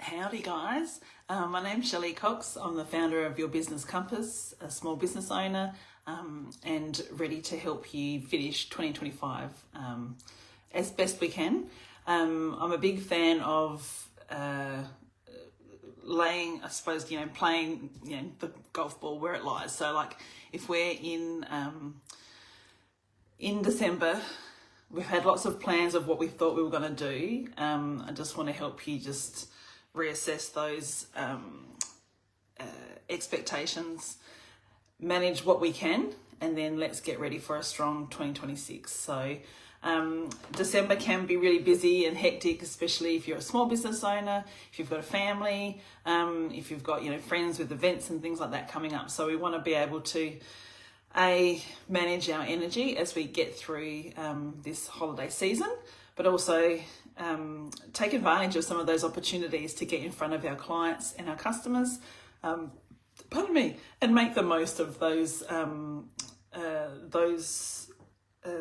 Howdy guys, my name's Shelley Cox. I'm the founder of Your Business Compass, a small business owner, and ready to help you finish 2025 as best we can. I'm a big fan of playing the golf ball where it lies. So like if we're in December, we've had lots of plans of what we thought we were going to do. I just want to help you just reassess those expectations, manage what we can, and then let's get ready for a strong 2026. So December can be really busy and hectic, especially if you're a small business owner, if you've got a family, if you've got friends with events and things like that coming up. So we want to be able to manage our energy as we get through this holiday season, but also take advantage of some of those opportunities to get in front of our clients and our customers, and make the most of those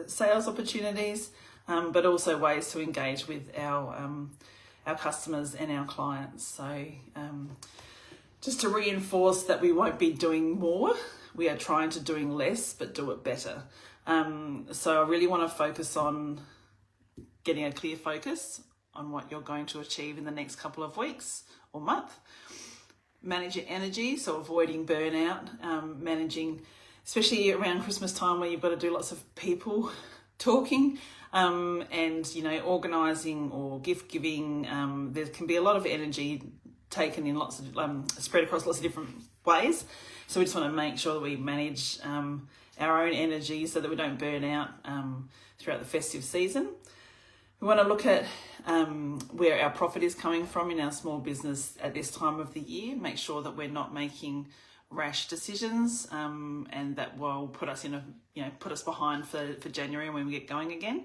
sales opportunities, but also ways to engage with our customers and our clients. So just to reinforce that we won't be doing more, we are trying to doing less, but do it better. So I really want to focus on getting a clear focus on what you're going to achieve in the next couple of weeks or month. Manage your energy, so avoiding burnout, managing, especially around Christmas time where you've got to do lots of people talking, and organising or gift giving. There can be a lot of energy taken in lots of spread across lots of different ways. So we just want to make sure that we manage our own energy so that we don't burn out throughout the festive season. We want to look at where our profit is coming from in our small business at this time of the year. Make sure that we're not making rash decisions, and that will put us put us behind for January when we get going again.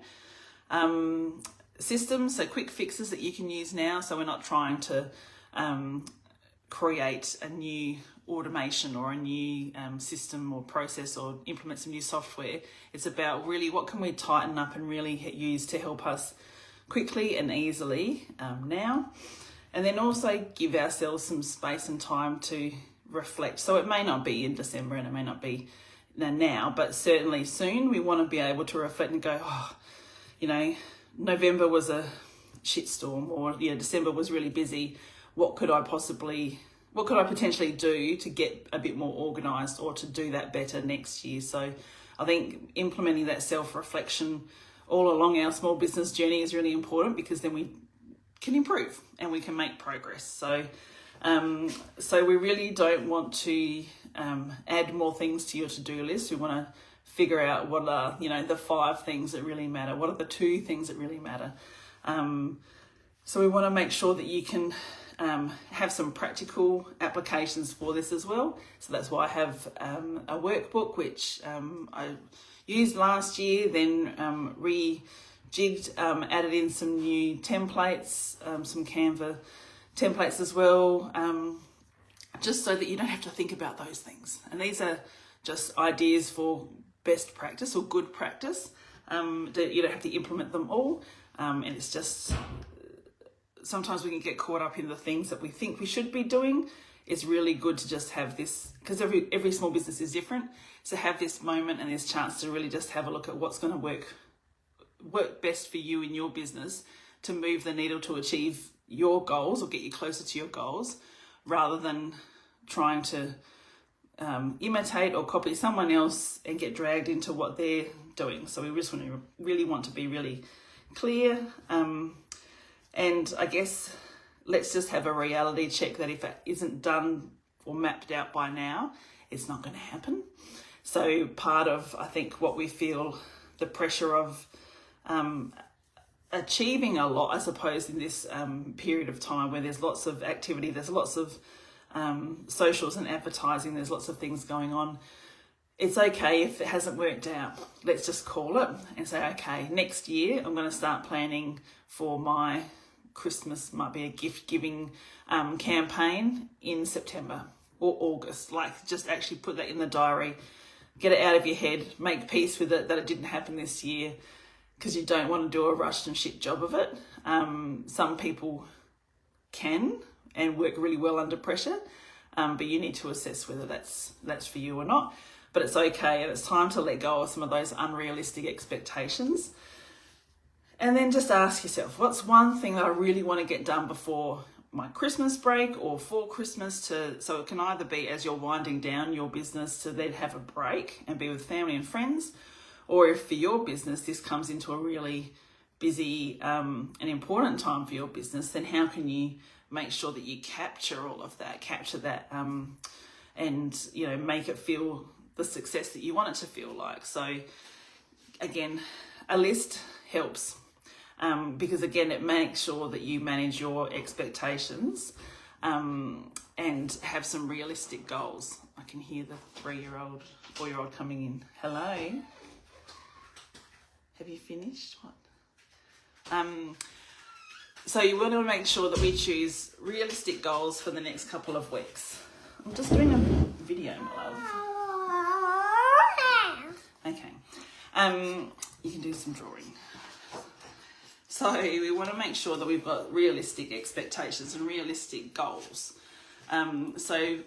Systems, so quick fixes that you can use now. So we're not trying to create a new automation or a new system or process or implement some new software. It's about really what can we tighten up and really use to help us quickly and easily now, and then also give ourselves some space and time to reflect. So it may not be in December and it may not be now, but certainly soon we want to be able to reflect and go, November was a shitstorm, or December was really busy. What could I potentially do to get a bit more organised or to do that better next year? So I think implementing that self-reflection all along our small business journey is really important, because then we can improve and we can make progress. So we really don't want to add more things to your to-do list. We want to figure out what are the 5 things that really matter. What are the 2 things that really matter? So we want to make sure that you can have some practical applications for this as well. So that's why I have a workbook which I used last year, then rejigged, added in some new templates, some Canva templates as well, just so that you don't have to think about those things. And these are just ideas for best practice or good practice, that you don't have to implement them all. And it's just, sometimes we can get caught up in the things that we think we should be doing. It's really good to just have this, because every small business is different. So have this moment and this chance to really just have a look at what's going to work best for you in your business to move the needle to achieve your goals or get you closer to your goals, rather than trying to imitate or copy someone else and get dragged into what they're doing. So we just really want to be really clear. And I guess let's just have a reality check that if it isn't done or mapped out by now, it's not going to happen. So part of, I think, what we feel the pressure of achieving a lot, I suppose, in this period of time where there's lots of activity, there's lots of socials and advertising, there's lots of things going on. It's okay if it hasn't worked out. Let's just call it and say, okay, next year I'm going to start planning for my Christmas, might be a gift giving campaign in September or August. Like, just actually put that in the diary, get it out of your head, make peace with it that it didn't happen this year, because you don't want to do a rushed and shit job of it. Some people can and work really well under pressure, but you need to assess whether that's for you or not. But it's okay, and it's time to let go of some of those unrealistic expectations. And then just ask yourself, what's one thing that I really want to get done before my Christmas break or for Christmas, so it can either be as you're winding down your business to then have a break and be with family and friends, or if for your business this comes into a really busy and important time for your business, then how can you make sure that you capture all of that, and make it feel the success that you want it to feel like. So again, a list helps. Because again, it makes sure that you manage your expectations and have some realistic goals. I can hear the 4-year-old coming in. Hello. Have you finished? What? So you want to make sure that we choose realistic goals for the next couple of weeks. I'm just doing a video, my love. Okay. You can do some drawing. So we want to make sure that we've got realistic expectations and realistic goals. So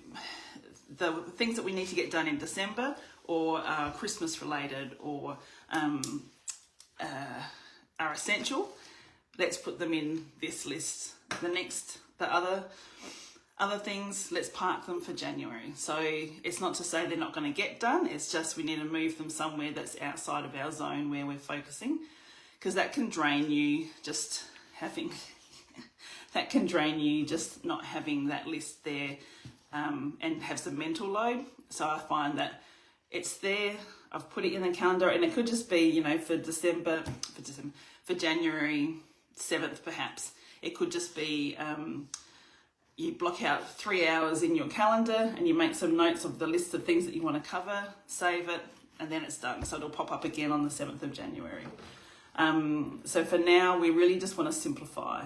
the things that we need to get done in December or are Christmas related or are essential, let's put them in this list. The other things, let's park them for January. So it's not to say they're not going to get done, it's just we need to move them somewhere that's outside of our zone where we're focusing. Because that can drain you just not having that list there and have some mental load. So I find that it's there, I've put it in the calendar, and it could just be, for January 7th perhaps. It could just be you block out 3 hours in your calendar and you make some notes of the list of things that you want to cover, save it, and then it's done. So it'll pop up again on the 7th of January. So for now, we really just want to simplify.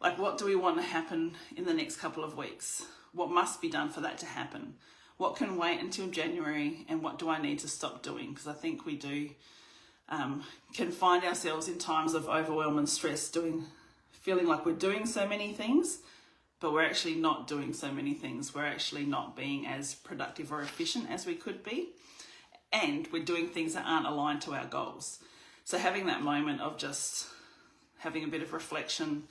Like, what do we want to happen in the next couple of weeks? What must be done for that to happen? What can wait until January, and what do I need to stop doing? Because I think we do can find ourselves in times of overwhelm and stress feeling like we're doing so many things, but we're actually not doing so many things. We're actually not being as productive or efficient as we could be, and we're doing things that aren't aligned to our goals. So having that moment of just having a bit of reflection.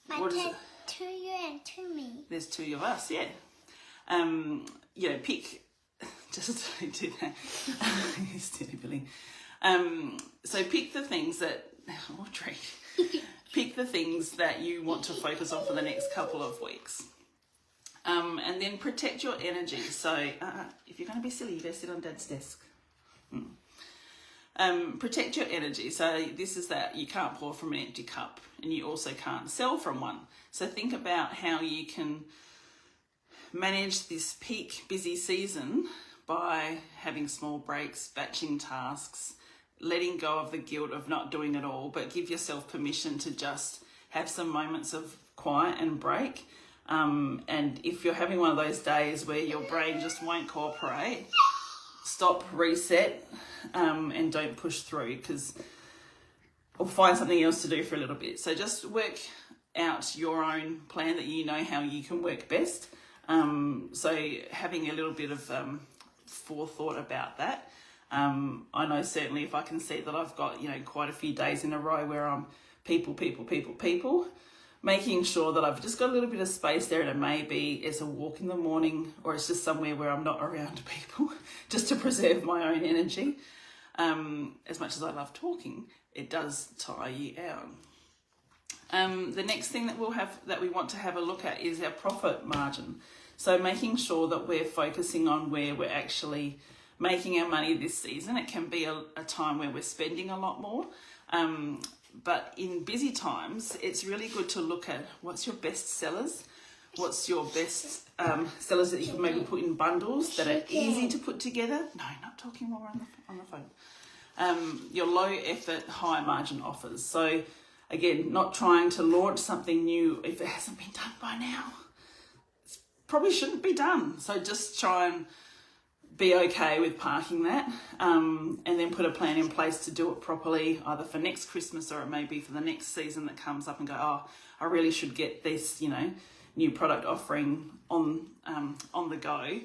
What is it? 2 you and 2 me. There's 2 of us, yeah. Pick. Just don't do that. Steady Billy. So pick the things that. Audrey. Pick the things that you want to focus on for the next couple of weeks. And then protect your energy. So if you're going to be silly, you better sit on Dad's desk. Protect your energy. So this is that you can't pour from an empty cup, and you also can't sell from one. So think about how you can manage this peak busy season by having small breaks, batching tasks, letting go of the guilt of not doing it all, but give yourself permission to just have some moments of quiet and break. And if you're having one of those days where your brain just won't cooperate, stop, reset, and don't push through, or find something else to do for a little bit. So just work out your own plan that you know how you can work best. So having a little bit of forethought about that. I know certainly if I can see that I've got, quite a few days in a row where I'm people, making sure that I've just got a little bit of space there, and it may be it's a walk in the morning, or it's just somewhere where I'm not around people, just to preserve my own energy. As much as I love talking, it does tire you out. The next thing that we want to have a look at is our profit margin. So making sure that we're focusing on where we're actually making our money this season. It can be a time where we're spending a lot more. But in busy times, it's really good to look at what's your best sellers, what's your best sellers that you can maybe put in bundles that are easy to put together. No, not talking while we're on the phone. Your low effort, high margin offers. So again, not trying to launch something new if it hasn't been done by now. It probably shouldn't be done. So just try and be okay with parking that, and then put a plan in place to do it properly, either for next Christmas or it may be for the next season that comes up, and go, I really should get this, new product offering on the go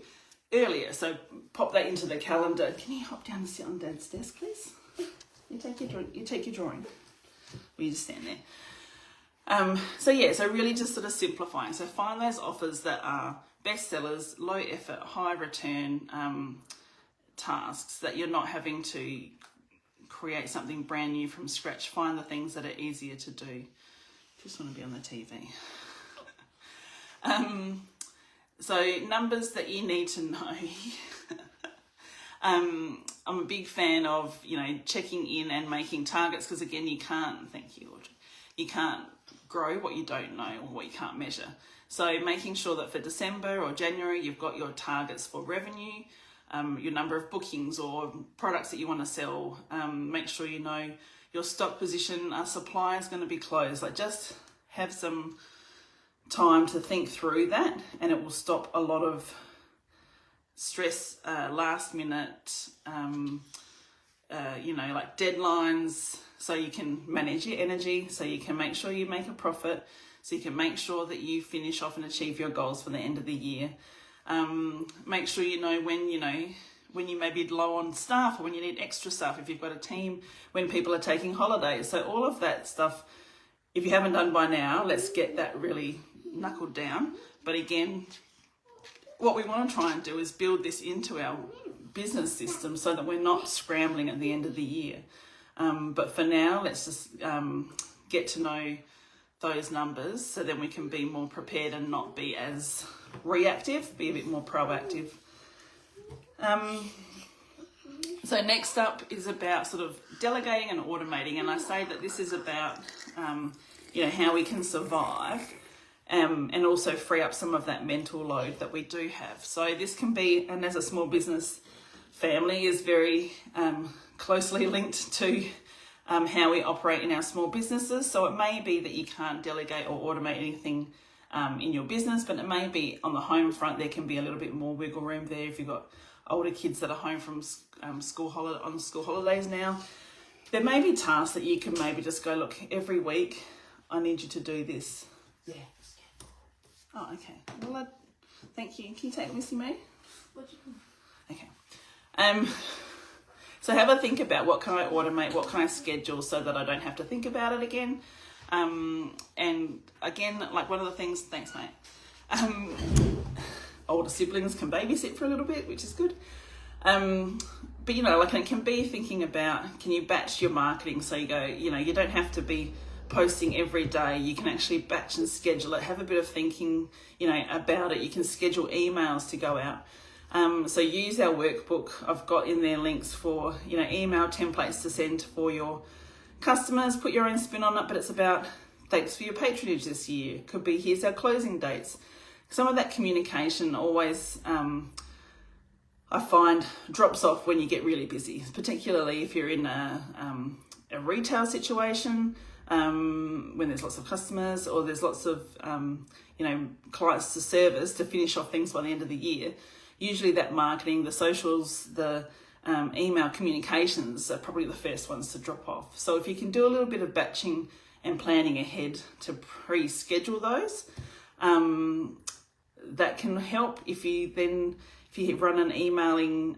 earlier. So pop that into the calendar. Can you hop down and sit on Dad's desk, please? You take your drawing. Or you just stand there. So really just sort of simplifying. So find those offers that are best sellers, low effort, high return tasks that you're not having to create something brand new from scratch. Find the things that are easier to do. Just want to be on the TV. So numbers that you need to know. I'm a big fan of, checking in and making targets, because again, you can't grow what you don't know or what you can't measure. So making sure that for December or January, you've got your targets for revenue, your number of bookings or products that you want to sell. Make sure you know your stock position. Our supply is going to be closed. Like, just have some time to think through that, and it will stop a lot of stress, last minute, like deadlines, so you can manage your energy, so you can make sure you make a profit, so you can make sure that you finish off and achieve your goals for the end of the year. Make sure you know when you may be low on staff, or when you need extra staff, if you've got a team, when people are taking holidays. So all of that stuff, if you haven't done by now, let's get that really knuckled down. But again, what we want to try and do is build this into our business system so that we're not scrambling at the end of the year. But for now, let's just get to know those numbers, so then we can be more prepared and not be as reactive, be a bit more proactive. So next up is about sort of delegating and automating, and I say that this is about how we can survive and also free up some of that mental load that we do have. So this can be, and as a small business family, is very closely linked to how we operate in our small businesses. So it may be that you can't delegate or automate anything in your business, but it may be on the home front there can be a little bit more wiggle room there if you've got older kids that are home from school holidays now. There may be tasks that you can maybe just go, look, every week I need you to do this. Yeah. Oh, okay. Well, thank you. Can you take Missy May? Okay. So have a think about what can I automate, what can I schedule so that I don't have to think about it again. And again, like one of the things, thanks mate, older siblings can babysit for a little bit, which is good. But it can be thinking about, can you batch your marketing? So you go, you don't have to be posting every day. You can actually batch and schedule it, have a bit of thinking, about it. You can schedule emails to go out. So use our workbook. I've got in there links for, email templates to send for your customers. Put your own spin on it, but it's about thanks for your patronage this year. Could be here's our closing dates. Some of that communication always, I find, drops off when you get really busy, particularly if you're in a retail situation, when there's lots of customers or there's lots of, clients to service to finish off things by the end of the year. Usually that marketing, the socials, the email communications are probably the first ones to drop off. So if you can do a little bit of batching and planning ahead to pre-schedule those, that can help. If you run an emailing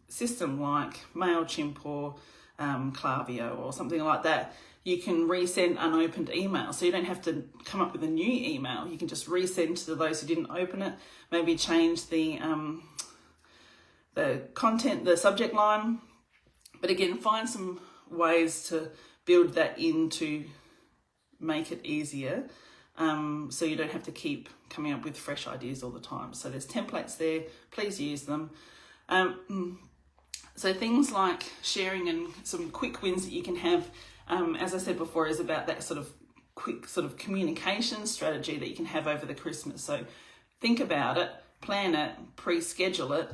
system like MailChimp or Klaviyo or something like that, you can resend unopened emails. So you don't have to come up with a new email. You can just resend to those who didn't open it. Maybe change the content, the subject line. But again, find some ways to build that in to make it easier, so you don't have to keep coming up with fresh ideas all the time. So there's templates there. Please use them. So things like sharing and some quick wins that you can have, as I said before, is about that sort of quick sort of communication strategy that you can have over the Christmas. So think about it, plan it, pre-schedule it,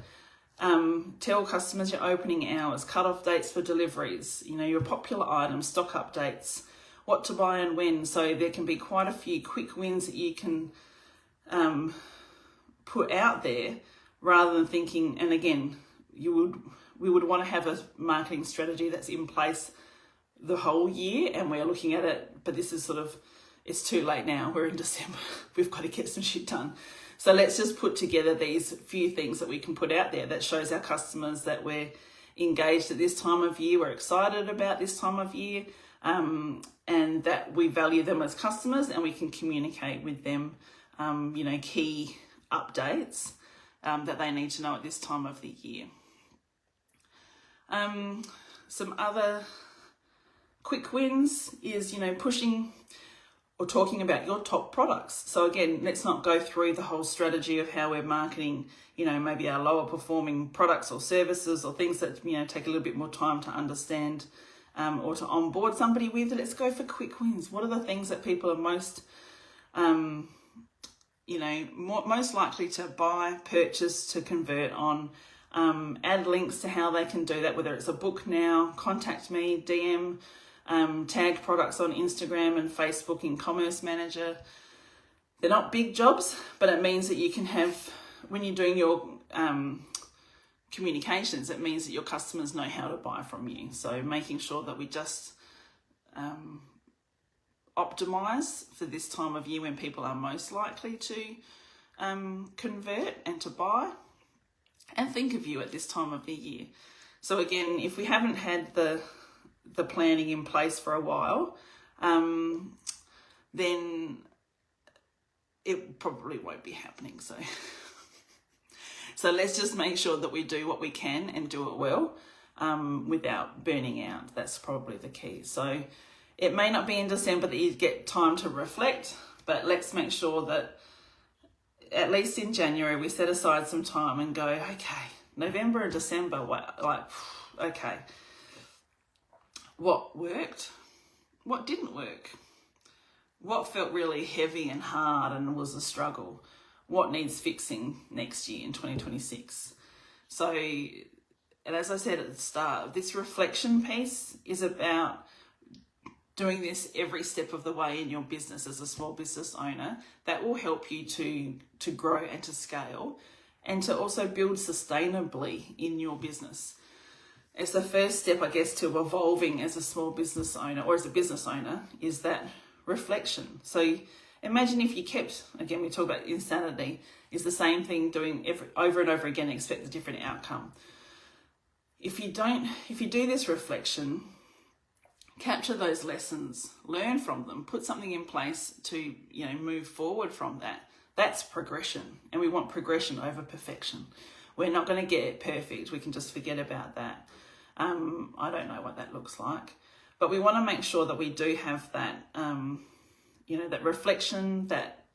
tell customers your opening hours, cut-off dates for deliveries, your popular items, stock updates, what to buy and when. So there can be quite a few quick wins that you can put out there, rather than thinking, and again, we would want to have a marketing strategy that's in place the whole year, and we're looking at it, but this is sort of it's too late now. We're in December. We've got to get some shit done. So let's just put together these few things that we can put out there that shows our customers that we're engaged at this time of year, we're excited about this time of year, and that we value them as customers, and we can communicate with them, key updates that they need to know at this time of the year. Some other quick wins is, pushing or talking about your top products. So again, let's not go through the whole strategy of how we're marketing, maybe our lower performing products or services or things that, take a little bit more time to understand or to onboard somebody with. Let's go for quick wins. What are the things that people are most, most likely to buy, purchase, to convert on? Add links to how they can do that, whether it's a book now, contact me, DM, tagged products on Instagram and Facebook in Commerce Manager. They're not big jobs, but it means that you can have, when you're doing your communications, it means that your customers know how to buy from you. So making sure that we just optimize for this time of year when people are most likely to convert and to buy, and think of you at this time of the year. So again, if we haven't had the planning in place for a while, then it probably won't be happening. So let's just make sure that we do what we can and do it well, without burning out. That's probably the key. So it may not be in December that you get time to reflect, but let's make sure that at least in January we set aside some time and go, okay, November and December, okay, what worked? What didn't work? What felt really heavy and hard and was a struggle? What needs fixing next year in 2026? So, and as I said at the start, this reflection piece is about doing this every step of the way in your business as a small business owner. That will help you to grow and to scale, and to also build sustainably in your business. It's the first step, I guess, to evolving as a small business owner or as a business owner, is that reflection. So imagine if you kept, again, we talk about insanity, is the same thing doing over and over again and expect a different outcome. If you do this reflection, capture those lessons, learn from them, put something in place to, move forward from that. That's progression, and we want progression over perfection. We're not going to get it perfect. We can just forget about that. I don't know what that looks like, but we want to make sure that we do have that, that reflection, that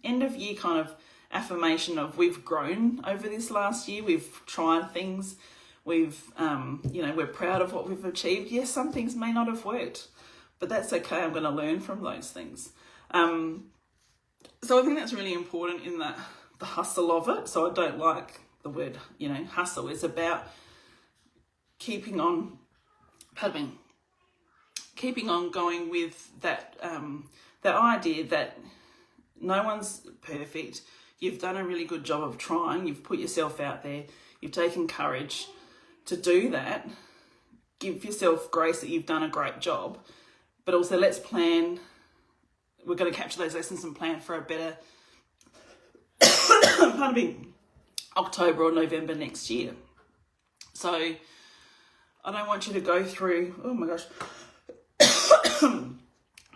end of year kind of affirmation of we've grown over this last year. We've tried things. We're proud of what we've achieved. Yes, some things may not have worked, but that's okay. I'm going to learn from those things. So I think that's really important in the hustle of it. So I don't like the word, hustle. It's about keeping on going with that, that idea that no one's perfect. You've done a really good job of trying. You've put yourself out there. You've taken courage to do that. Give yourself grace that you've done a great job, but also let's plan. We're going to capture those lessons and plan for a better, October or November next year. So I don't want you to go through,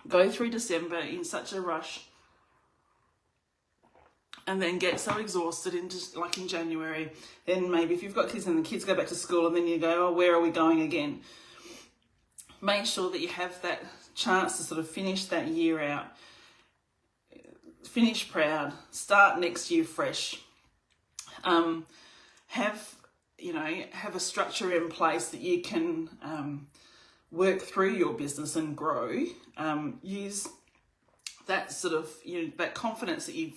go through December in such a rush and then get so exhausted in January. Then maybe if you've got kids and the kids go back to school and then you go, where are we going again? Make sure that you have that chance to sort of finish that year out, finish proud, start next year fresh. Have a structure in place that you can work through your business and grow. Use that sort of, that confidence that you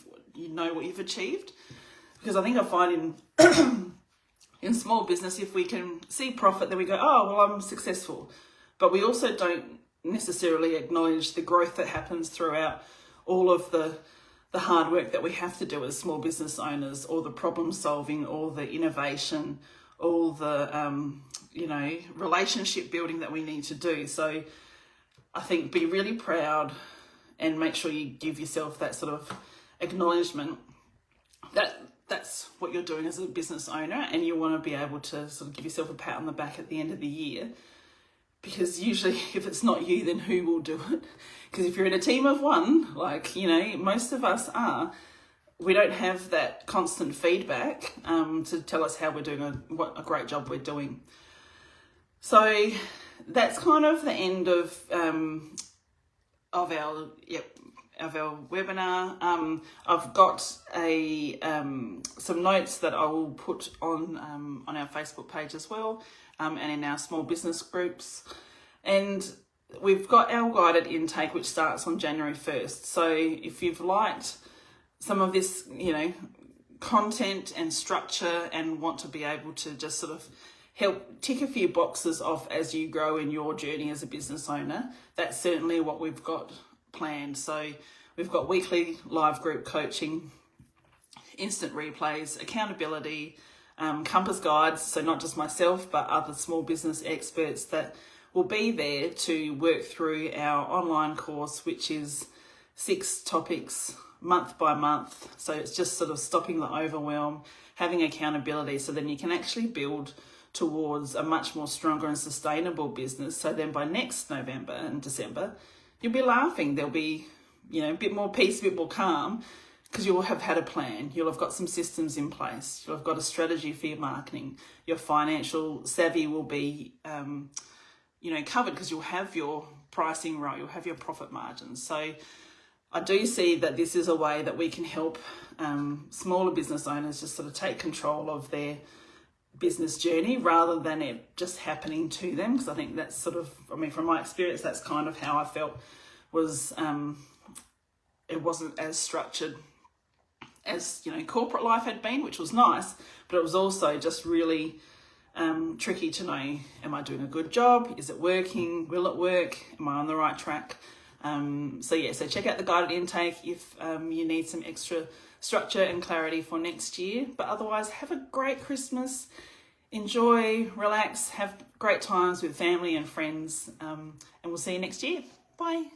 know what you've achieved. Because I think I find in small business, if we can see profit, then we go, I'm successful. But we also don't necessarily acknowledge the growth that happens throughout all of the hard work that we have to do as small business owners, all the problem solving, all the innovation, all the, relationship building that we need to do. So I think be really proud and make sure you give yourself that sort of acknowledgement that that's what you're doing as a business owner, and you want to be able to sort of give yourself a pat on the back at the end of the year. Because usually if it's not you, then who will do it? Because if you're in a team of one, like, you know, most of us are, we don't have that constant feedback to tell us how we're doing, what a great job we're doing. So that's kind of the end of our webinar. I've got some notes that I will put on our Facebook page as well, and in our small business groups. And we've got our guided intake, which starts on January 1st. So if you've liked some of this, you know, content and structure, and want to be able to just sort of help tick a few boxes off as you grow in your journey as a business owner, that's certainly what we've got planned. So we've got weekly live group coaching, instant replays, accountability, compass guides, so not just myself but other small business experts that will be there to work through our online course, which is 6 topics month by month. So it's just sort of stopping the overwhelm, having accountability, so then you can actually build towards a much more stronger and sustainable business. So then by next November and December, you'll be laughing. There'll be, you know, a bit more peace, a bit more calm, because you'll have had a plan. You'll have got some systems in place. You'll have got a strategy for your marketing. Your financial savvy will be, you know, covered, because you'll have your pricing right. You'll have your profit margins. So I do see that this is a way that we can help smaller business owners just sort of take control of their business journey rather than it just happening to them. Because I think that's sort of, I mean, from my experience, that's kind of how I felt, was it wasn't as structured as, you know, corporate life had been, which was nice, but it was also just really tricky to know, am I doing a good job? Is it working? Will it work? Am I on the right track? So check out the guided intake if you need some extra structure and clarity for next year. But otherwise, have a great Christmas. Enjoy, relax, have great times with family and friends, and we'll see you next year. Bye.